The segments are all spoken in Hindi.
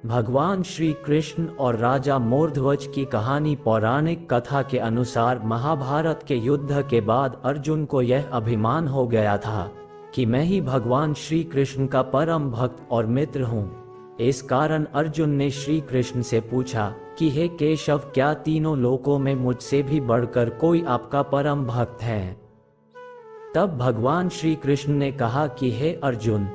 भगवान श्री कृष्ण और राजा मोरध्वज की कहानी पौराणिक कथा के अनुसार महाभारत के युद्ध के बाद अर्जुन को यह अभिमान हो गया था कि मैं ही भगवान श्री कृष्ण का परम भक्त और मित्र हूँ। इस कारण अर्जुन ने श्री कृष्ण से पूछा कि हे केशव, क्या तीनों लोकों में मुझसे भी बढ़कर कोई आपका परम भक्त है? तब भगवान श्री कृष्ण ने कहा कि हे अर्जुन,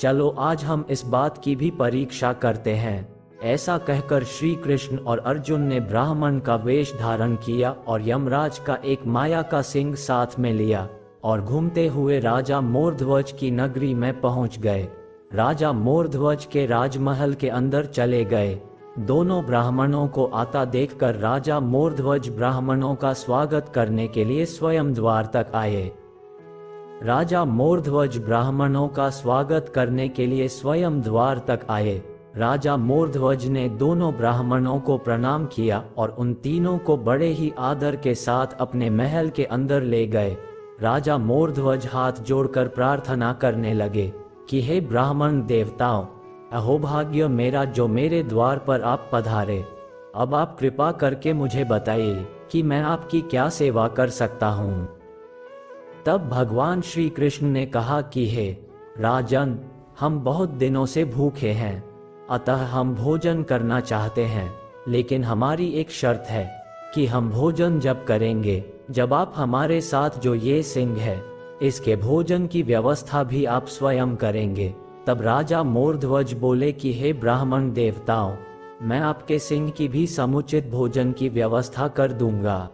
चलो आज हम इस बात की भी परीक्षा करते हैं। ऐसा कहकर श्री कृष्ण और अर्जुन ने ब्राह्मण का वेश धारण किया और यमराज का एक माया का सिंह साथ में लिया और घूमते हुए राजा मोरध्वज की नगरी में पहुंच गए। राजा मोरध्वज के राजमहल के अंदर चले गए। दोनों ब्राह्मणों को आता देखकर राजा मोरध्वज ब्राह्मणों का स्वागत करने के लिए स्वयं द्वार तक आए। राजा मोरध्वज ब्राह्मणों का स्वागत करने के लिए स्वयं द्वार तक आए। राजा मोरध्वज ने दोनों ब्राह्मणों को प्रणाम किया और उन तीनों को बड़े ही आदर के साथ अपने महल के अंदर ले गए। राजा मोरध्वज हाथ जोड़कर प्रार्थना करने लगे कि हे ब्राह्मण देवताओं, अहोभाग्य मेरा जो मेरे द्वार पर आप पधारे। अब आप कृपा करके मुझे बताइए कि मैं आपकी क्या सेवा कर सकता हूँ। तब भगवान श्री कृष्ण ने कहा कि हे राजन, हम बहुत दिनों से भूखे हैं, अतः हम भोजन करना चाहते हैं, लेकिन हमारी एक शर्त है कि हम भोजन जब करेंगे जब आप हमारे साथ जो ये सिंह है इसके भोजन की व्यवस्था भी आप स्वयं करेंगे। तब राजा मोरध्वज बोले कि हे ब्राह्मण देवताओं, मैं आपके सिंह की भी समुचित भोजन की व्यवस्था कर दूंगा।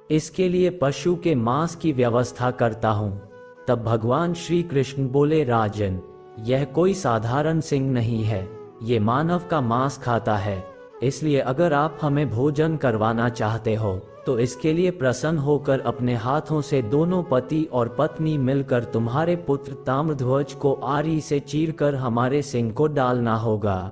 इसके लिए पशु के मांस की व्यवस्था करता हूँ। तब भगवान श्री कृष्ण बोले, राजन, यह कोई साधारण सिंह नहीं है, ये मानव का मांस खाता है। इसलिए अगर आप हमें भोजन करवाना चाहते हो तो इसके लिए प्रसन्न होकर अपने हाथों से दोनों पति और पत्नी मिलकर तुम्हारे पुत्र ताम्रध्वज को आरी से चीरकर हमारे सिंह को डालना होगा।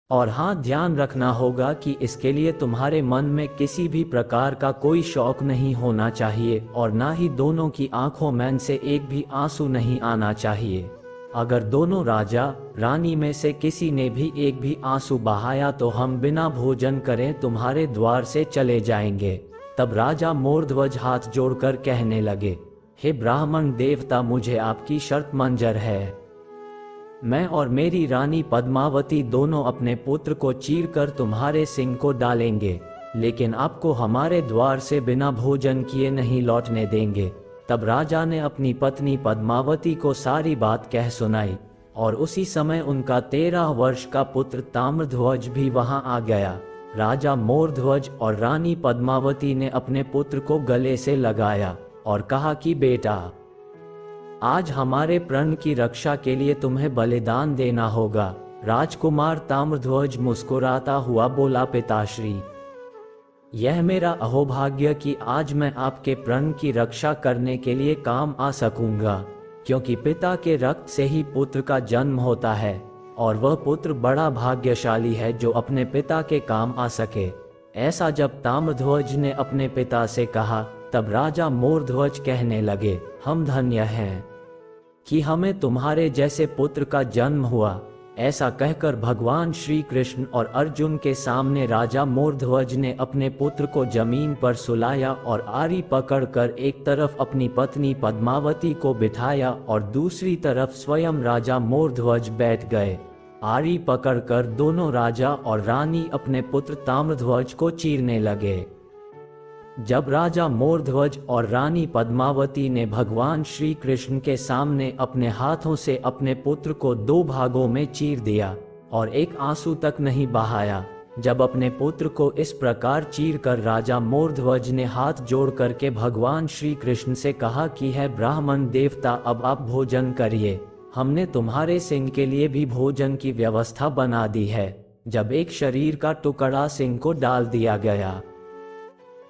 और हाँ, ध्यान रखना होगा कि इसके लिए तुम्हारे मन में किसी भी प्रकार का कोई शौक नहीं होना चाहिए और ना ही दोनों की आंखों में से एक भी आंसू नहीं आना चाहिए। अगर दोनों राजा रानी में से किसी ने भी एक भी आंसू बहाया तो हम बिना भोजन करें तुम्हारे द्वार से चले जाएंगे। तब राजा मोरध्वज हाथ जोड़कर कहने लगे, हे ब्राह्मण देवता, मुझे आपकी शर्त मंजूर है। मैं और मेरी रानी पद्मावती दोनों अपने पुत्र को चीरकर तुम्हारे सिंह को डालेंगे, लेकिन आपको हमारे द्वार से बिना भोजन किए नहीं लौटने देंगे। तब राजा ने अपनी पत्नी पद्मावती को सारी बात कह सुनाई और उसी समय उनका 13 वर्ष का पुत्र ताम्रध्वज भी वहां आ गया। राजा मोरध्वज और रानी पद्मावती ने अपने पुत्र को गले से लगाया और कहा कि बेटा, आज हमारे प्रण की रक्षा के लिए तुम्हें बलिदान देना होगा। राजकुमार ताम्रध्वज मुस्कुराता हुआ बोला, पिताश्री, यह मेरा अहोभाग्य कि आज मैं आपके प्रण की रक्षा करने के लिए काम आ सकूंगा, क्योंकि पिता के रक्त से ही पुत्र का जन्म होता है और वह पुत्र बड़ा भाग्यशाली है जो अपने पिता के काम आ सके। ऐसा जब ताम्रध्वज ने अपने पिता से कहा तब राजा मोरध्वज कहने लगे, हम धन्य हैं कि हमें तुम्हारे जैसे पुत्र का जन्म हुआ। ऐसा कहकर भगवान श्री कृष्ण और अर्जुन के सामने राजा मोरध्वज ने अपने पुत्र को जमीन पर सुलाया और आरी पकड़कर एक तरफ अपनी पत्नी पद्मावती को बिठाया और दूसरी तरफ स्वयं राजा मोरध्वज बैठ गए। आरी पकड़कर दोनों राजा और रानी अपने पुत्र ताम्रध्वज को चीरने लगे। जब राजा मोरध्वज और रानी पद्मावती ने भगवान श्री कृष्ण के सामने अपने हाथों से अपने पुत्र को 2 भागों में चीर दिया और एक आंसू तक नहीं बहाया, जब अपने पुत्र को इस प्रकार चीरकर राजा मोरध्वज ने हाथ जोड़ करके भगवान श्री कृष्ण से कहा कि है ब्राह्मण देवता, अब आप भोजन करिए, हमने तुम्हारे सिंह के लिए भी भोजन की व्यवस्था बना दी है। जब एक शरीर का टुकड़ा सिंह को डाल दिया गया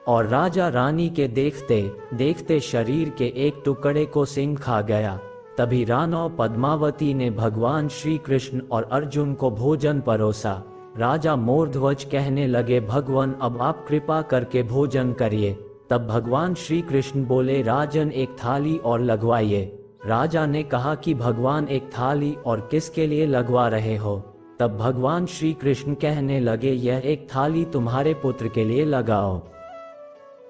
और राजा रानी के देखते देखते शरीर के एक टुकड़े को सिंह खा गया, तभी रानो पद्मावती ने भगवान श्री कृष्ण और अर्जुन को भोजन परोसा। राजा मोरध्वज कहने लगे, भगवान, अब आप कृपा करके भोजन करिए। तब भगवान श्री कृष्ण बोले, राजन, एक थाली और लगवाइए। राजा ने कहा कि भगवान, एक थाली और किसके लिए लगवा रहे हो? तब भगवान श्री कृष्ण कहने लगे, यह एक थाली तुम्हारे पुत्र के लिए लगाओ।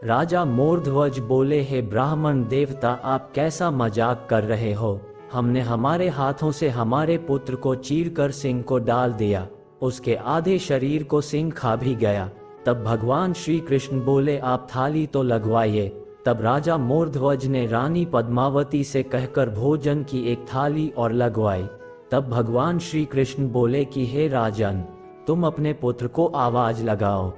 राजा मोरध्वज बोले, हे ब्राह्मण देवता, आप कैसा मजाक कर रहे हो? हमने हमारे हाथों से हमारे पुत्र को चीरकर सिंह को डाल दिया, उसके आधे शरीर को सिंह खा भी गया। तब भगवान श्री कृष्ण बोले, आप थाली तो लगवाइए। तब राजा मोरध्वज ने रानी पद्मावती से कहकर भोजन की एक थाली और लगवाई। तब भगवान श्री कृष्ण बोले कि हे राजन, तुम अपने पुत्र को आवाज लगाओ।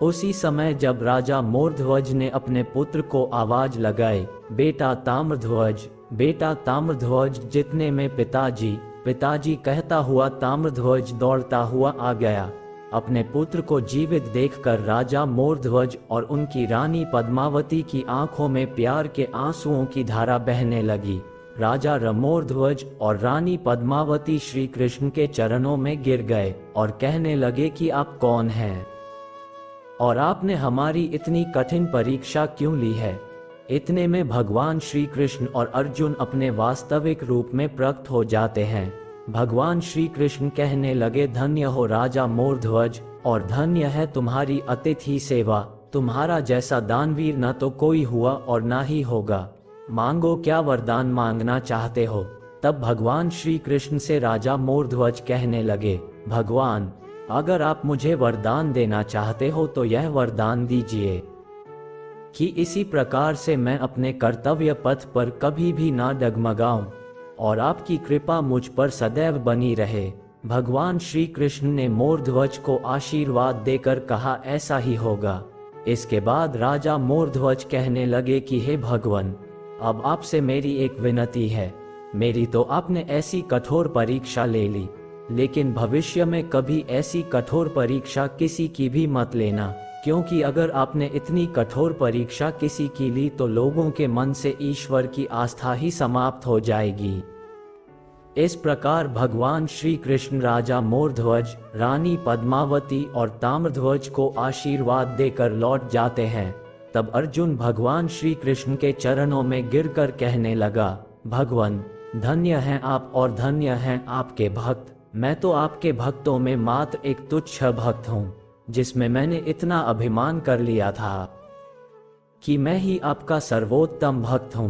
उसी समय जब राजा मोरध्वज ने अपने पुत्र को आवाज लगाई, बेटा ताम्रध्वज, बेटा ताम्रध्वज, जितने में पिताजी पिताजी कहता हुआ ताम्रध्वज दौड़ता हुआ आ गया। अपने पुत्र को जीवित देखकर राजा मोरध्वज और उनकी रानी पद्मावती की आंखों में प्यार के आंसुओं की धारा बहने लगी। राजा मोरध्वज और रानी पद्मावती श्री कृष्ण के चरणों में गिर गए और कहने लगे कि आप कौन हैं और आपने हमारी इतनी कठिन परीक्षा क्यों ली है? इतने में भगवान श्री कृष्ण और अर्जुन अपने वास्तविक रूप में प्रकट हो जाते हैं। भगवान श्री कृष्ण कहने लगे, धन्य हो राजा मोरध्वज और धन्य है तुम्हारी अतिथि सेवा। तुम्हारा जैसा दानवीर न तो कोई हुआ और ना ही होगा। मांगो, क्या वरदान मांगना चाहते हो? तब भगवान श्री कृष्ण से राजा मोरध्वज कहने लगे, भगवान, अगर आप मुझे वरदान देना चाहते हो तो यह वरदान दीजिए कि इसी प्रकार से मैं अपने कर्तव्य पथ पर कभी भी ना डगमगाऊं और आपकी कृपा मुझ पर सदैव बनी रहे। भगवान श्री कृष्ण ने मोरध्वज को आशीर्वाद देकर कहा, ऐसा ही होगा। इसके बाद राजा मोरध्वज कहने लगे कि हे भगवान, अब आपसे मेरी एक विनती है। मेरी तो आपने ऐसी कठोर परीक्षा ले ली, लेकिन भविष्य में कभी ऐसी कठोर परीक्षा किसी की भी मत लेना, क्योंकि अगर आपने इतनी कठोर परीक्षा किसी की ली तो लोगों के मन से ईश्वर की आस्था ही समाप्त हो जाएगी। इस प्रकार भगवान श्री कृष्ण राजा मोरध्वज, रानी पद्मावती और ताम्रध्वज को आशीर्वाद देकर लौट जाते हैं। तब अर्जुन भगवान श्री कृष्ण के चरणों में गिरकर कहने लगा, भगवान, धन्य हैं आप और धन्य हैं आपके भक्त। मैं तो आपके भक्तों में मात्र एक तुच्छ भक्त हूँ, जिसमें मैंने इतना अभिमान कर लिया था कि मैं ही आपका सर्वोत्तम भक्त हूँ।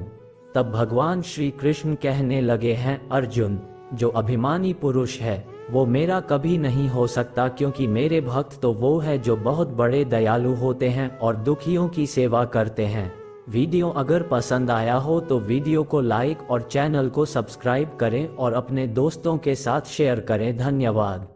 तब भगवान श्री कृष्ण कहने लगे हैं, अर्जुन, जो अभिमानी पुरुष है वो मेरा कभी नहीं हो सकता, क्योंकि मेरे भक्त तो वो है जो बहुत बड़े दयालु होते हैं और दुखियों की सेवा करते हैं। वीडियो अगर पसंद आया हो तो वीडियो को लाइक और चैनल को सब्सक्राइब करें और अपने दोस्तों के साथ शेयर करें। धन्यवाद।